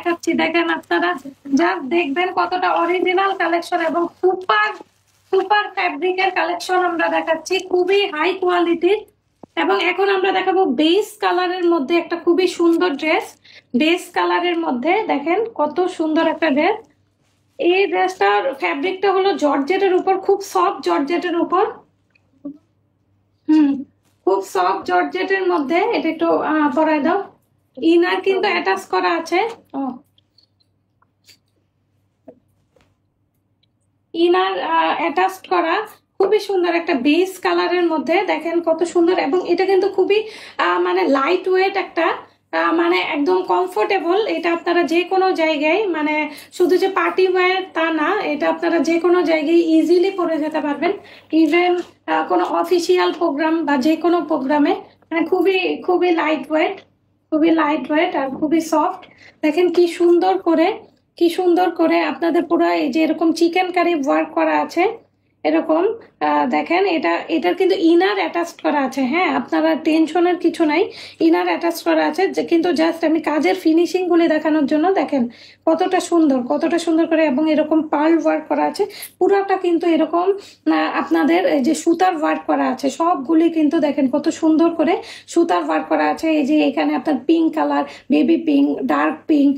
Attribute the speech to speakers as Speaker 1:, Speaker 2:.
Speaker 1: দেখাচ্ছি, দেখেন আপনারা যা দেখবেন কতটা অরিজিনাল কালেকশন এবং সুপার সুপার ফ্যাব্রিকের কালেকশন আমরা দেখাচ্ছি, খুবই হাই কোয়ালিটির। এবং এখন আমরা দেখাবো বেস কালারের মধ্যে একটা খুবই সুন্দর ড্রেস। বেস কালারের মধ্যে দেখেন কত সুন্দর একটা ড্রেস। এই ড্রেসটার ফ্যাব্রিকটা হলো জর্জেটের উপর, খুব সফট জর্জেটের উপর। হুম, খুব সফট জর্জেটের মধ্যে। এটা একটু পরায় দাও। ইনার কিন্তু অ্যাটাচ করা আছে। ও, ইনার অ্যাটাচ করা, খুবই সুন্দর একটা বেস কালারের মধ্যে। দেখেন কত সুন্দর। এবং এটা কিন্তু খুবই মানে লাইট ওয়েট একটা, মানে একদম কমফোর্টেবল। এটা আপনারা যে কোনো জায়গায়, মানে শুধু যে পার্টি ওয়্যার তা না, এটা আপনারা যে কোনো জায়গায় ইজিলি পরে যেতে পারবেন। ইভেন কোনো অফিসিয়াল প্রোগ্রাম বা যে কোনো প্রোগ্রামে, মানে খুবই খুবই লাইট ওয়েট, খুবই লাইট ওয়েট আর খুবই সফট। দেখেন কি সুন্দর করে, কি সুন্দর করে আপনাদের পুরো এই যে এরকম চিকেন কারি ওয়ার্ক করা আছে এরকম। দেখেন এটার কিন্তু ইনার অ্যাটাচ করা আছে। হ্যাঁ, আপনারা টেনশনের কিছু নাই, ইনার অ্যাটাচ করা আছে। যে কিন্তু জাস্ট আমি কাজের ফিনিশিং গুলি দেখানোর জন্য, দেখেন কতটা সুন্দর, কতটা সুন্দর করে। এবং এরকম পার্ল ওয়ার্ক করা আছে পুরাটা কিন্তু এরকম। আপনাদের এই যে সুতার ওয়ার্ক করা আছে সবগুলি কিন্তু, দেখেন কত সুন্দর করে সুতার ওয়ার্ক করা আছে। এই যে এখানে আপনার pink colour, baby pink, dark pink,